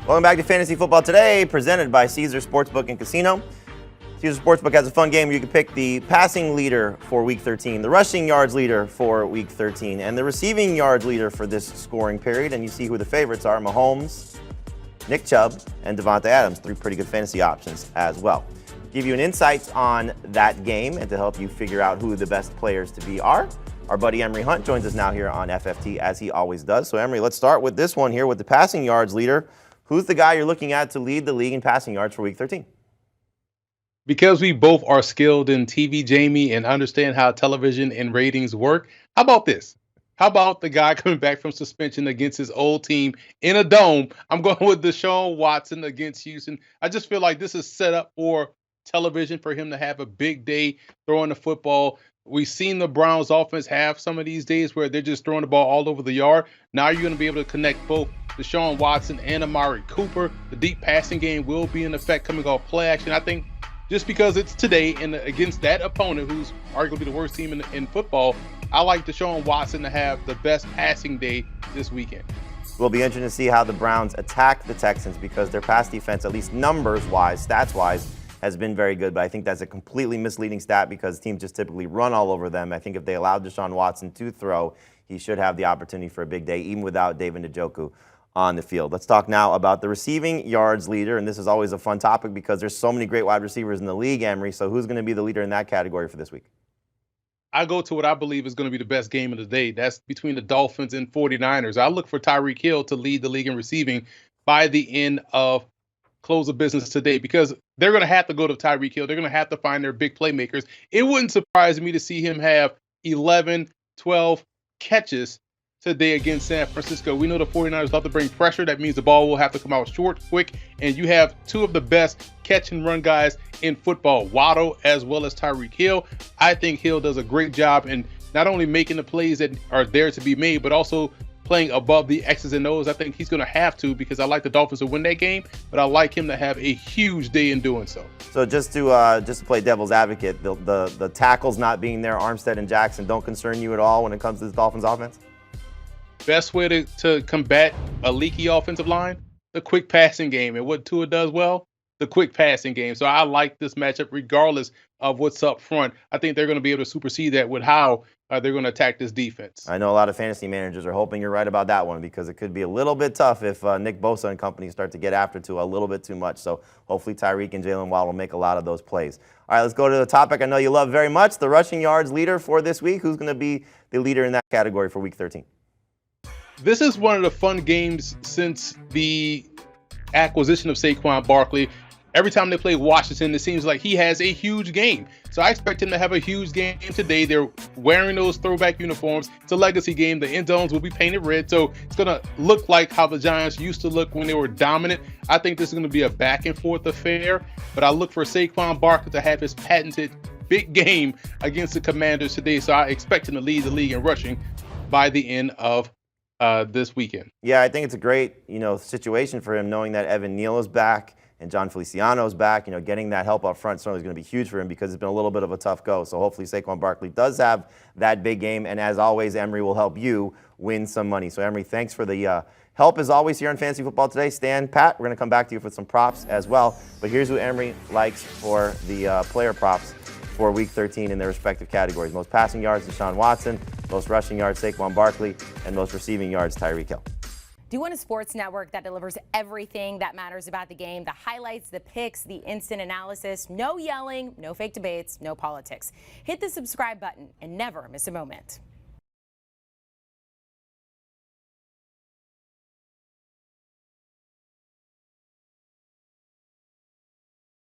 Welcome back to Fantasy Football Today, presented by Caesars Sportsbook and Casino. Caesars Sportsbook has a fun game where you can pick the passing leader for Week 13, the rushing yards leader for Week 13, and the receiving yards leader for this scoring period. And you see who the favorites are: Mahomes, Nick Chubb, and Devontae Adams. Three pretty good fantasy options as well. Give you an insight on that game and to help you figure out who the best players to be are. Our buddy Emory Hunt joins us now here on FFT, as he always does. So, Emory, let's start with this one here with the passing yards leader. Who's the guy you're looking at to lead the league in passing yards for Week 13? Because we both are skilled in TV, Jamie, and understand how television and ratings work, how about this? How about the guy coming back from suspension against his old team in a dome? I'm going with Deshaun Watson against Houston. I just feel like this is set up for television for him to have a big day throwing the football. We've seen the Browns offense have some of these days where they're just throwing the ball all over the yard. Now you're going to be able to connect both Deshaun Watson and Amari Cooper. The deep passing game will be in effect coming off play action. I think just because it's today and against that opponent who's arguably the worst team in football, I like Deshaun Watson to have the best passing day this weekend. We'll be interested to see how the Browns attack the Texans because their pass defense, at least numbers-wise, stats-wise, has been very good. But I think that's a completely misleading stat because teams just typically run all over them. I think if they allow Deshaun Watson to throw, he should have the opportunity for a big day, even without David Njoku on the field. Let's talk now about the receiving yards leader, and this is always a fun topic because there's so many great wide receivers in the league, Emory. So who's going to be the leader in that category for this week? I go to what I believe is going to be the best game of the day. That's between the Dolphins and 49ers. I look for Tyreek Hill to lead the league in receiving by the end of close of business today because they're going to have to go to Tyreek Hill. They're going to have to find their big playmakers. It wouldn't surprise me to see him have 11, 12 catches today against San Francisco. We know the 49ers love to bring pressure. That means the ball will have to come out short, quick, and you have two of the best catch and run guys in football, Waddle as well as Tyreek Hill. I think Hill does a great job in not only making the plays that are there to be made, but also playing above the X's and O's. I think he's going to have to because I like the Dolphins to win that game, but I like him to have a huge day in doing so. So just to play devil's advocate, the tackles not being there, Armstead and Jackson, don't concern you at all when it comes to this Dolphins offense? Best way to combat a leaky offensive line, the quick passing game. And what Tua does well, the quick passing game. So I like this matchup regardless of what's up front. I think they're going to be able to supersede that with how they're going to attack this defense. I know a lot of fantasy managers are hoping you're right about that one because it could be a little bit tough if Nick Bosa and company start to get after Tua a little bit too much. So hopefully Tyreek and Jalen Waddle will make a lot of those plays. All right, let's go to the topic I know you love very much, the rushing yards leader for this week. Who's going to be the leader in that category for Week 13? This is one of the fun games since the acquisition of Saquon Barkley. Every time they play Washington, it seems like he has a huge game. So I expect him to have a huge game today. They're wearing those throwback uniforms. It's a legacy game. The end zones will be painted red. So it's going to look like how the Giants used to look when they were dominant. I think this is going to be a back and forth affair. But I look for Saquon Barkley to have his patented big game against the Commanders today. So I expect him to lead the league in rushing by the end of this weekend. Yeah, I think it's a great, situation for him knowing that Evan Neal is back and John Feliciano's back. Getting that help up front certainly is going to be huge for him because it's been a little bit of a tough go. So hopefully Saquon Barkley does have that big game. And as always, Emory will help you win some money. So Emory, thanks for the help as always here on Fantasy Football Today. Stan, Pat, we're going to come back to you for some props as well. But here's who Emory likes for the player props for Week 13 in their respective categories. Most passing yards, Deshaun Watson. Most rushing yards, Saquon Barkley. And most receiving yards, Tyreek Hill. Do you want a sports network that delivers everything that matters about the game? The highlights, the picks, the instant analysis. No yelling, no fake debates, no politics. Hit the subscribe button and never miss a moment.